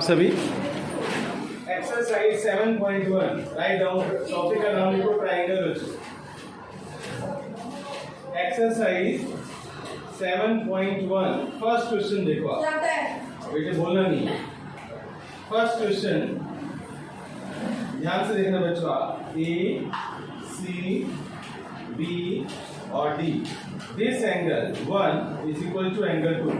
सभी। Exercise 7.1 write down, topic का नाम लिखो ट्राइंगल बच्चों। एक्सरसाइज 7.1 फर्स्ट क्वेश्चन देखो आप, बेटे बोलना नहीं। फर्स्ट क्वेश्चन ध्यान से देखना बच्चों आप, ए सी बी और D, this angle 1 is equal to angle 2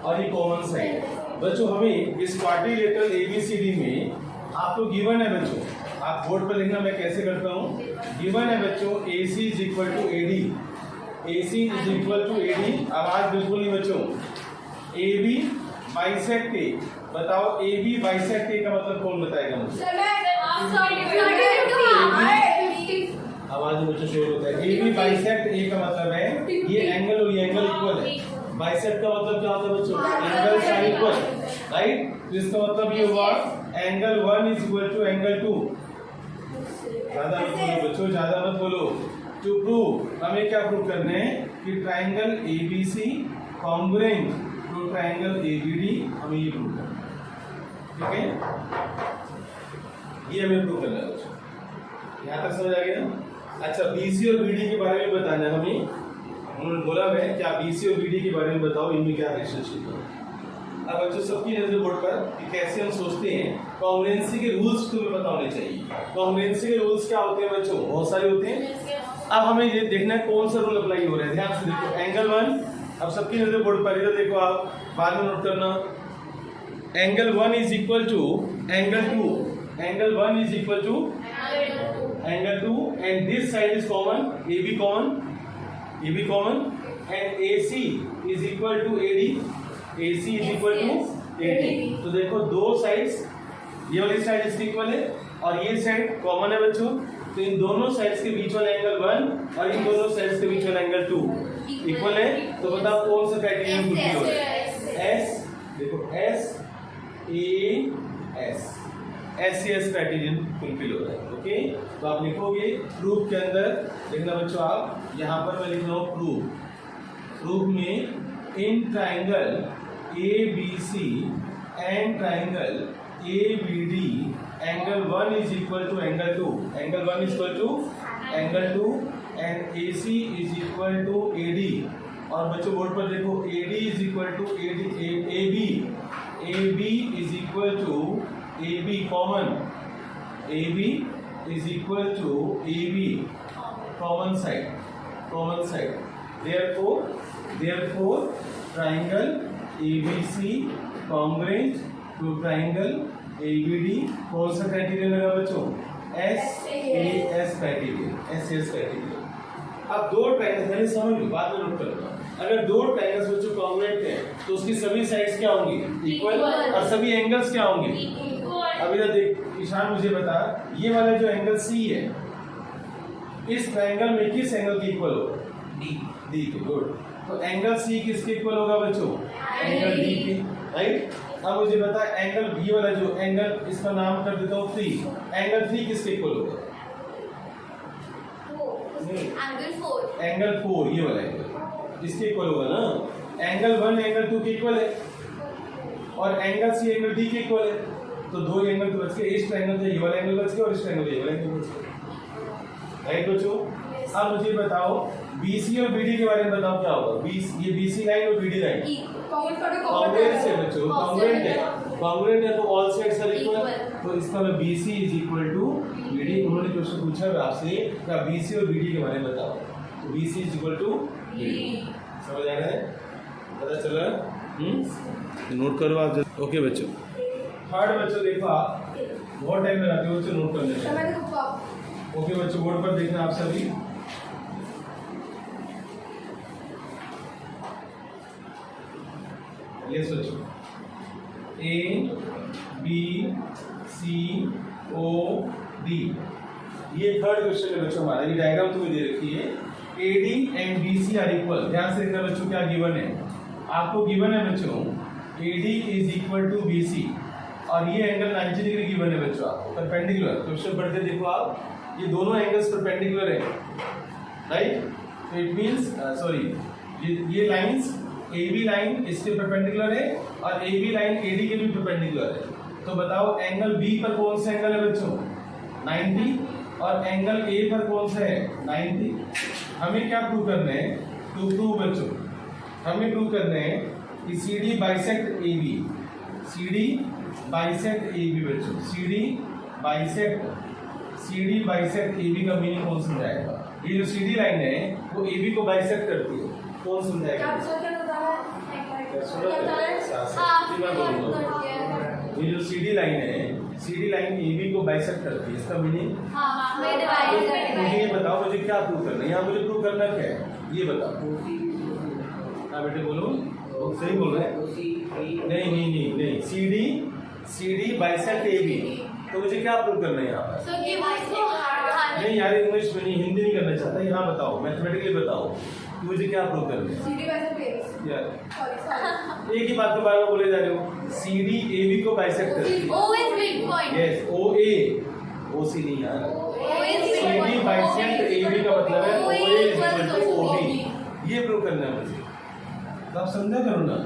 और ये कॉमन साइड है। बच्चों हमें इस क्वाड्रिलेटरल एबीसीडी में आपको गिवन है बच्चों, आप बोर्ड पर लिखना, मैं कैसे करता हूँ। गिवन है बच्चों AC is equal to AD, AC is equal to AD। आवाज बिल्कुल नहीं बच्चों। AB बाइसेक्ट A, बताओ AB बाइसेक्ट A का मतलब कौन बताएगा मुझे? आवाज में बच्चों शोर होता है। AB बाइसेक्ट A का मतलब है ये एंगल और ये एंगल इक्वल है। बाइसेक्ट का मतलब क्या होता है बच्चों? Angle sign equal, right. तो इसका मतलब ये हुआ angle 1 is equal to angle 2। ज्यादा मत बोलो बच्चों, ज्यादा मत बोलो। टू प्रूव, हमें क्या प्रूव करना है कि triangle ABC congruent to triangle ABD, हमें ये प्रूव करना है, ठीक है। ये हमें प्रूव करना है बच्चों, यहाँ तक समझ आ गया ना। अच्छा, BC और BD के बारे में बताना है हमें। उन्होंने बोला है क्या BC और BD के बारे में बताओ, इनमें क्या रिलेशनशिप है। अब बच्चों सबकी नजर बोर्ड पर कि कैसे हम सोचते हैं। कॉन्ग्रुएंसी के रूल्स तुम्हें पता होने चाहिए। कॉन्ग्रुएंसी के रूल्स क्या होते हैं बच्चों? बहुत सारे होते हैं। अब हमें ये देखना है कौन सा रूल अप्लाई हो रहा है। ध्यान से देखो, एंगल 1, अब सबकी नजर बोर्ड पर, इधर देखो आप, बाद में नोट करना। Angle 1 is equal to angle 2, angle 1 is equal to angle 2 and this side is common, AB common, AB common and AC is equal to AD, AC is equal to AD। तो देखो दो sides, ये वाली side इसकी equal है और ये side common है बच्चों। तो इन दोनों साइड्स के बीच वाला एंगल 1 और इन दोनों साइड्स के बीच वाला एंगल 2 इक्वल है। तो बताओ कौन सा क्राइटेरियन फुलफिल हो रहा है? S, देखो SAS, SCS क्राइटेरियन फुलफिल हो रहा है, ओके। तो आप लिखोगे प्रूफ के अंदर, देखना बच्चों आप, यहाँ पर मैं लिख रहा हूँ प्रूफ। प्रूफ में in triangle ABC and triangle ABD angle 1 is equal to angle 2, angle 1 is equal to angle 2 and AC is equal to AD। और बच्चों बोर्ड पर देखो, AD is equal to AB, AB is equal to AB common, AB is equal to AB common side, common side. Therefore triangle ABC congruent to triangle ABD, कौन सा criterion लगा बच्चों? SAS criterion, SAS criterion. अब दो triangles, मैंने समझ लो, बाद में नोट करूंगा। अगर दो ट्राइंगल्स बच्चों कॉन्ग्रुएंट हैं तो उसकी सभी साइड्स क्या होंगी? इक्वल, और सभी एंगल्स क्या होंगे? अब इधर देख ईशान, मुझे बता, ये वाला जो एंगल C है, इस ट्राइंगल में किस एंगल की इक्वल होगा? D के, गुड। तो एंगल C किसके इक्वल होगा बच्चों? एंगल D के, राइट। अब मुझे बता, एंगल B वाला जो एंगल, इसका नाम कर देता हूँ 3, एंगल 3 किसके इक्वल होगा? एंगल 4, ये वाला एंगल इसके इक्वल होगा ना। एंगल 1 एंगल 2 के इक्वल है और एंगल C एंगल D के इक्वल है। तो दो एंगल तो बच गए, इस ट्रायंगल से ये वाला एंगल बच गया और इस ट्रायंगल से ये वाला एंगल बच गया, राइट बच्चों। अब मुझे बताओ BC और BD के बारे में बताओ क्या होगा? ये BC लाइन और BD लाइन कॉन्ग्रुएंट है बच्चों, कॉन्ग्रुएंट है, कॉन्ग्रुएंट है तो ऑल साइड्स आर इक्वल। तो इसका मतलब BC is equal to BD। उन्होंने क्वेश्चन पूछा है आपसे क्या BC और BD के बारे में बताओ, तो BC is equal to BD। समझ आ रहा है? पता चला? नोट करो आप, ओके बच्चों। थर्ड बच्चों देखो, आप बहुत टाइम लगाते हो बच्चों नोट करने में, ओके बच्चों। बोर्ड पर देखना आप सभी। यस बच्चों, ABCOD, ये थर्ड क्वेश्चन है बच्चों हमारा। ये डायग्राम तुम्हें दे रखी है। AD and BC are equal. ध्यान से देखना बच्चों, क्या गिवन है आपको? गिवन है बच्चों AD is equal to BC और ये एंगल 90 डिग्री गिवन है बच्चों आपको, परपेंडिकुलर। क्वेश्चन पढ़ते देखो आप, ये दोनों एंगल्स परपेंडिकुलर है, राइट। तो इट मींस सॉरी, ये लाइंस AB लाइन इसके परपेंडिकुलर है और AB लाइन AD के भी परपेंडिकुलर है। तो बताओ एंगल बी पर कौन सा एंगल है बच्चों? 90, और एंगल ए पर कौन सा है? 90। हमें क्या प्रूव करना है? टू प्रूव बच्चों, हमें प्रूव करना है कि C D bisect A B, C D bisect A B बच्चों, C D bisect A B का मीनिंग कौन समझाएगा? ये जो सी डी लाइन है वो ए बी को बाइसेक्ट करती है, कौन समझाएगा? ये जो सी डी लाइन है, C D line A B को बाइसेक्ट करती है, इसका मीनिंग? मुझे ये बताओ, मुझे क्या प्रूव करना है? यहाँ मुझे प्रूव करना क्या है ये बताओ। हाँ बेटे बोलो, सही बोल रहे हैं? नहीं, C D bisect A B, तो मुझे क्या प्रूव करना है यहाँ पर? नहीं यार, इंग्लिश में नहीं, हिंदी नहीं करना चाहता, यहाँ बताओ, मैथमेटिकली बताओ कि मुझे क्या प्रूव करना है यार। एक ही बात को बार बार बोले जा रहे हो। सी डी ए बी को बाइसेक्ट करती है। Yes, O A, O C नहीं यार, C D bisect A B का मतलब है O A equal to O B, ये प्रूव करना है मुझे। तो आप समझा करो ना,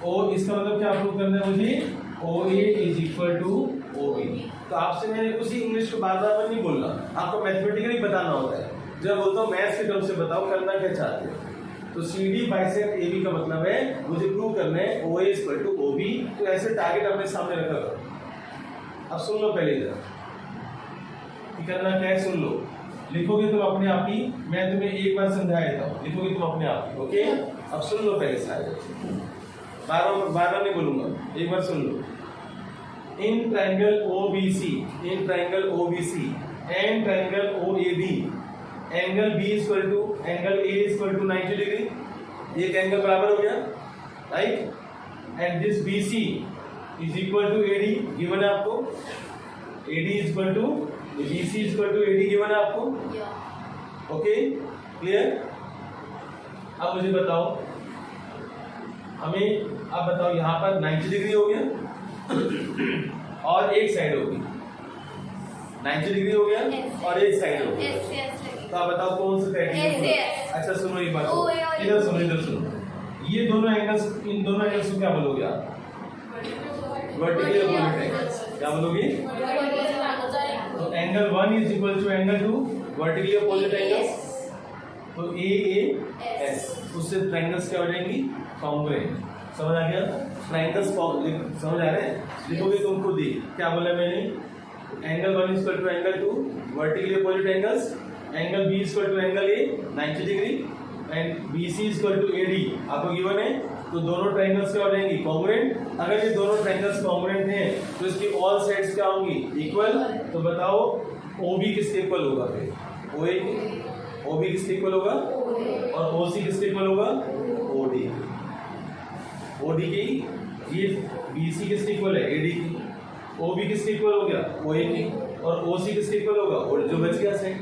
ओ इसका मतलब क्या प्रूव करना है मुझे? O A is equal to O B. तो आपसे मैंने उसी इंग्लिश को बार बार नहीं बोलना, आपको मैथमेटिकली बताना होता है। जब बोलता हूँ मैथ्स की तरफ से बताओ करना क्या चाहते हो। तो C D bisect A B का मतलब है मुझे प्रूव करना है O A equal to O B. तो ऐसे टारगेट अपने सामने रखा करो। अब सुन लो पहले जरा कि करना क्या है, सुन लो। लिखोगे तुम अपने आप ही, मैं तुम्हें एक बार समझा देता हूँ, लिखोगे तुम अपने आप ही। ओके, अब सुन लो पहले सारे, बार बार नहीं बोलूंगा, एक बार सुन लो। In triangle OBC, in triangle OBC and triangle OAB, angle B equal to angle A equal to 90 degree. एक एंगल बराबर हो गया, right? And this BC is equal to AD, given है आपको। AD equal to BC equal to AD, given है आपको। Okay, clear? अब मुझे बताओ, हमें अब बताओ यहाँ पर 90 डिग्री हो गया और एक साइड होगी, 90 डिग्री हो गया और एक साइड होगी। तो आप बताओ कौन सा ट्रायंगल? अच्छा सुनो एक बात, इधर सुनो, इधर सुनो। ये दोनों एंगल्स, इन दोनों एंगल्स को क्या बोलोगे आप? Vertically opposite angles. क्या बोलोगे? तो angle 1 is equal to angle 2, vertically opposite angles. तो AAS, उससे ट्रायंगल्स क्या हो जाएंगी? कॉन्ग्रुएंट। समझ आ गया? ट्रायंगल्स समझ आ रहे हैं? लिखोगे तुम खुद ही, क्या बोला मैंने? Angle 1 equal to angle 2, vertically opposite angles. Angle B equal to angle A 90 degree and BC equal to AD आपको गिवन है। तो दोनों ट्रायंगल्स क्या हो जाएंगी? कॉन्ग्रुएंट। अगर ये दोनों ट्रायंगल्स कॉन्ग्रुएंट हैं तो इसकी ऑल साइड्स क्या होंगी? इक्वल। तो बताओ OB किसके इक्वल होगा? फिर OA, OB किसके इक्वल होगा? और OC किसके इक्वल होगा? OD। OD की, ये BC किसके इक्वल है? AD की। OB किसके इक्वल हो गया? OA की। और OC किसके इक्वल होगा? और जो बच गया सेट।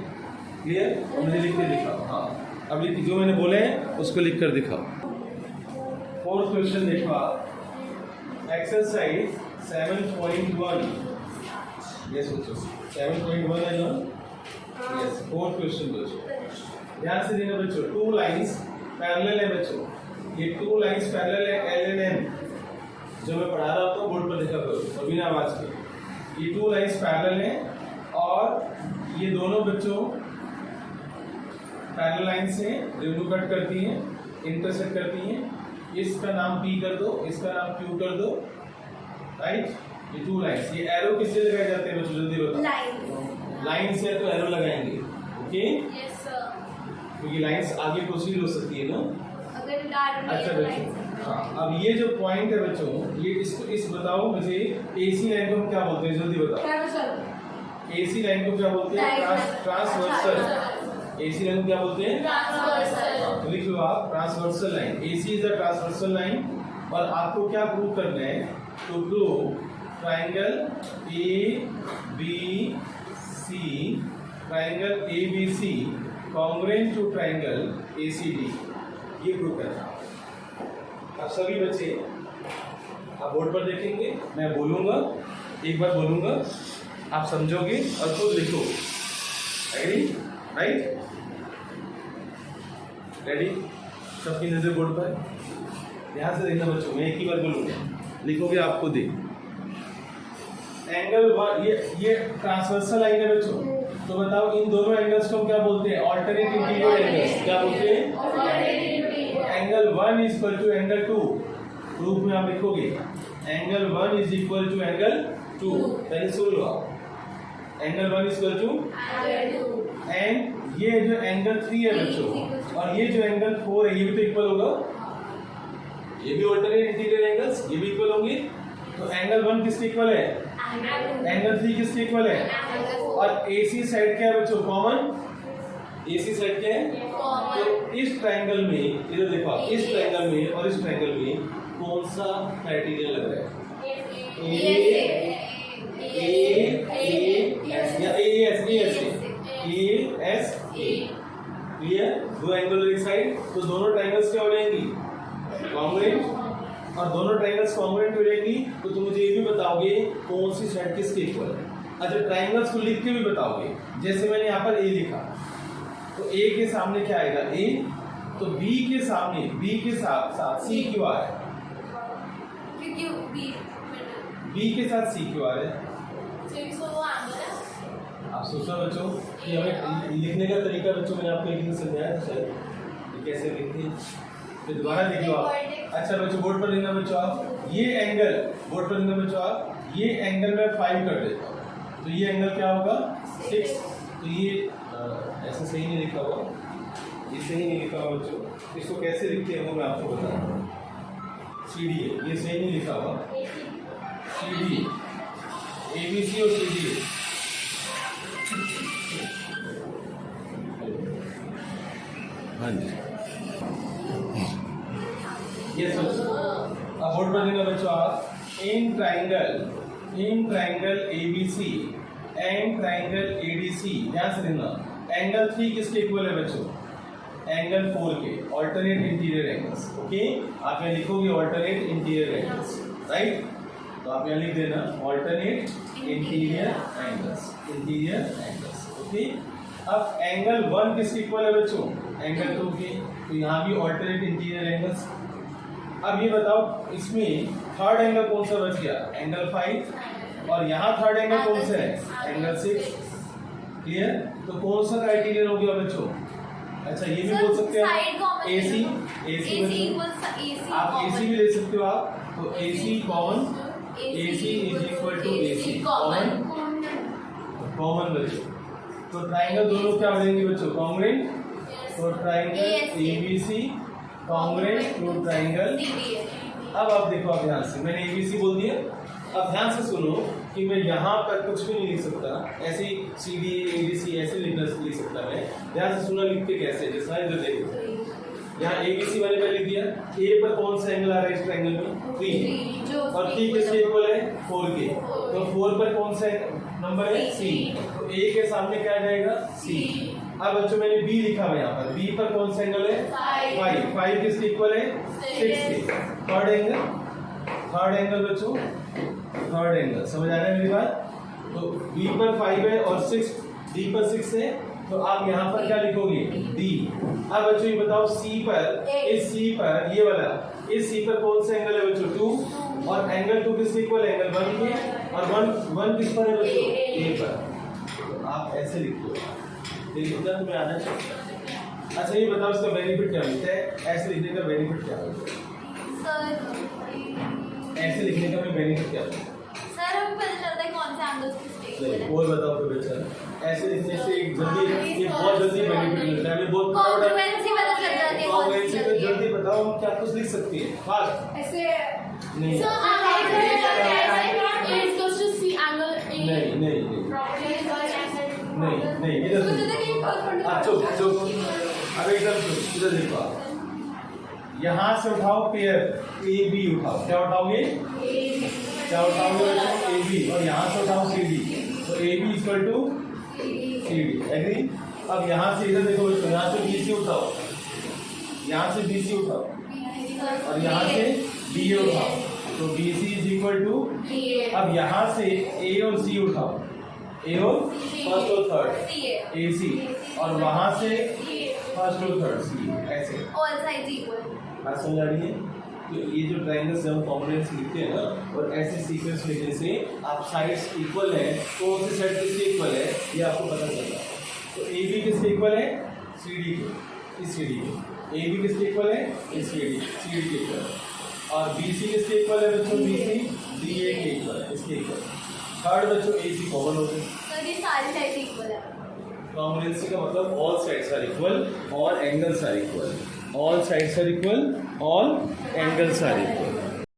क्लियर? मुझे लिख के दिखाओ। हाँ, अब जो मैंने बोले हैं उसको लिख कर दिखाओ। फोर्थ क्वेश्चन देखो आप, एक्सरसाइज 7.1। ये सोचो 7.1 है ना? यस, फोर्थ क्वेश्चन बच्चों ध्यान से देना बच्चों। टू लाइंस पैरेलल है बच्चों, ये टू लाइंस पैरेलल है L and M। जो मैं पढ़ा रहा हूँ बोर्ड पर लिखा करो और बिना आवाज के। ये टू लाइंस पैरेलल हैं और ये दोनों बच्चों पैरेलल लाइन से रेडियो कट करती हैं, इंटरसेक्ट करती हैं। इसका नाम P कर दो, इसका नाम Q कर दो, राइट? ये टू लाइंस, ये एरो किससे लगाए जाते हैं बच्चों? जल्दी बताओ। लाइन से तो एरो लगाएंगे, ओके? Yes sir. क्योंकि लाइंस आगे प्रोसीड हो सकती है ना? अच्छा बच्चों, हाँ, अब ये जो पॉइंट है बच्चों, ये इसको इस बताओ मुझे, AC लाइन को हम क्या बोलते हैं? जल्दी बताओ। AC लाइन को क्या बोलते हैं? ट्रांसवर्सल। AC लाइन क्या बोलते हैं? ट्रांसवर्सल। तो लिख लो आप, transversal line. AC is a transversal line. और आपको क्या प्रूव करना है? To prove triangle ABC, triangle ABC congruent to triangle ACD, ये प्रूव करना है। अब सभी बच्चे आप बोर्ड पर देखेंगे, मैं बोलूंगा, एक बार बोलूंगा, आप समझोगे और खुद लिखो। रेडी? राइट? रेडी? सबकी नजर बोर्ड पर, ध्यान से देखना बच्चों, मैं एक ही बार बोलूंगा, लिखोगे आप खुद ही। एंगल वन, ये ट्रांसवर्सल लाइन है बच्चों, तो बताओ इन दोनों एंगल्स को हम क्या बोलते हैं? Alternate interior angles. क्या बोलते हैं? Angle 1 is equal to angle 2। Proof में आप लिखोगे angle 1 is equal to angle 2। पहले सुन लो आप, angle 1 is equal to and ये जो एंगल 3 है बच्चों, और ये जो एंगल 4 है, ये भी तो इक्वल होगा। ये भी ऑल्टरनेट इंटीरियर एंगल्स, ये भी इक्वल होंगे। तो एंगल 1 किसके इक्वल है? एंगल 3 किसके इक्वल है? और AC साइड क्या है बच्चों? कॉमन। AC साइड क्या है? तो इस ट्रायंगल में, इधर देखो आप, इस ट्रायंगल में और इस ट्रायंगल में कौन सा क्राइटेरिया लग रहा है? क्लियर? दो एंगल एक साइड, तो दोनों ट्रायंगल्स क्या हो जाएंगी? कॉन्ग्रुएंट। और दोनों ट्रायंगल्स कॉन्ग्रुएंट हो जाएंगी, तो तुम मुझे ये भी बताओगे कौन सी साइड किसके इक्वल है। अच्छा, ट्रायंगल्स को लिख के भी बताओगे। जैसे मैंने यहाँ पर A लिखा, तो A के सामने क्या आएगा? A। तो B के सामने, B के साथ C क्यों आ रहा है? B के साथ C क्यों आ रहा है? आप सोचो बच्चों कि हमें लिखने का तरीका, बच्चों मैंने आपको एक दिन समझाया शायद कैसे लिखते हैं, फिर दोबारा देखो आप। अच्छा बच्चों, बोर्ड पर लिखना बच्चों आप, ये एंगल, बोर्ड पर लिखना बच्चों आप, ये एंगल में 5 कर देता हूँ, तो ये एंगल क्या होगा? 6। तो ये ऐसे सही नहीं लिखा हुआ, ये सही नहीं लिखा हुआ बच्चों। इसको कैसे लिखते हैं वो मैं आपको बता रहा हूँ। CD है, ये सही नहीं लिखा हुआ। CD, ABC और CD है। हाँ जी, ये सोचो। अब बोर्ड पर लिखना बच्चों आप, इन triangle ABC and triangle ADC, ध्यान से लिखना, एंगल 3 किसके इक्वल है बच्चों? एंगल 4 के। Alternate interior angles. ओके, आप यहाँ लिखोगे ऑल्टरनेट इंटीरियर एंगल्स, राइट? तो आप यहाँ लिख देना ऑल्टरनेट इंटीरियर एंगल्स। ओके, अब एंगल 1 किसके इक्वल है बच्चों? एंगल 2 के। तो यहाँ भी ऑल्टरनेट इंटीरियर एंगल्स। अब ये बताओ, इसमें थर्ड एंगल कौन सा बच गया? एंगल 5। और यहाँ थर्ड एंगल कौन सा है? एंगल 6। क्लियर? तो कौन सा क्राइटेरियन हो गया बच्चों? अच्छा, ये भी बोल सकते हैं AC आप AC भी ले सकते हो आप। तो AC common, AC is equal to AC common बच्चों। तो ट्राइंगल दोनों क्या हो जाएंगे बच्चों? कॉन्ग्रुएंट। तो triangle ABC congruent to triangle. अब आप देखो, आप ध्यान से, मैंने ABC बोल दिया। अब ध्यान से सुनो कि मैं यहाँ पर कुछ भी नहीं लिख सकता, ऐसे CD ADC ऐसे लिख सकता मैं। ध्यान से सुना, लिखते कैसे? जैसा इधर देखो, यहाँ ABC मैंने पहले लिख दिया। A पर कौन सा एंगल आ रहा है इस ट्रायंगल में? 3। और 3 किसके इक्वल है? 4 के। तो 4 पर कौन सा नंबर है? C। तो A के सामने क्या आ जाएगा? C। अब बच्चों मैंने B लिखा हुआ यहाँ पर, B पर कौन सा एंगल है? 5 किसके इक्वल है? 6 के। थर्ड एंगल बच्चों, थर्ड एंगल समझ आ रहा है मेरी बात? तो B पर 5 है और 6, D पर 6 है, तो आप यहाँ पर क्या लिखोगे? D। अब बच्चों ये बताओ, C पर, इस C पर, ये वाला, इस C पर कौन सा एंगल है बच्चों? 2। और एंगल 2 किसके इक्वल है? एंगल 1 के। और 1 किस पर है बच्चों? A पर। तो आप ऐसे लिखते हो, लिखना तुम्हें आना चाहिए। अच्छा, ये बताओ इसका बेनिफिट क्या होता है? ऐसे लिखने का बेनिफिट क्या होता है? ऐसे लिखने का बेनिफिट क्या होता है? सर, हमें पता चलता है कौन से एंगल्स किस पे। और बताओ फिर बच्चा, ऐसे लिखने से एक जल्दी, ये बहुत जल्दी बेनिफिट मिलता है। हमें बहुत कॉन्ग्रुएंसी पता चल जाती है। कॉन्ग्रुएंसी पे जल्दी बताओ, हम क्या कुछ लिख सकते हैं फास्ट? ऐसे नहीं, sir, A equals to C angle A। नहीं, इधर चुप। अब एकदम चुप, इधर देखो आप, यहाँ से उठाओ पेयर AB उठाओ। क्या उठाओगे? क्या उठाओगे बच्चों? AB। और यहाँ से उठाओ CD। तो AB equal to CD। Agree? अब यहाँ से इधर देखो बच्चों, यहाँ से BC उठाओ, यहाँ से BC उठाओ और यहाँ से BA उठाओ। तो BC इज इक्वल टू, अब यहाँ से A और C उठाओ, A और फर्स्ट और थर्ड AC, और वहाँ से फर्स्ट और थर्ड C। ऐसे ऑल साइड्स इक्वल। बात समझ आ रही है? तो ये जो ट्रायंगल्स जब हम कॉम्पोनेंट्स लिखते हैं ना और ऐसे सीक्वेंस लिखने से आप साइड्स इक्वल है, कौन सी साइड किसके इक्वल है ये आपको पता चलता है। तो ए बी किसके इक्वल है, सी डी के, इस सी डी के। ए बी किसके इक्वल है, इस सी डी के इक्वल है। और बी सी किसके इक्वल है बच्चों, बी सी डी ए के इक्वल है, इसके इक्वल। थर्ड बच्चों ए सी कॉमन होते हैं। सर ये सारी साइड इक्वल है। कॉम्पोनेंसी का मतलब all sides are equal, all angles are equal, all sides are equal, all angles are equal.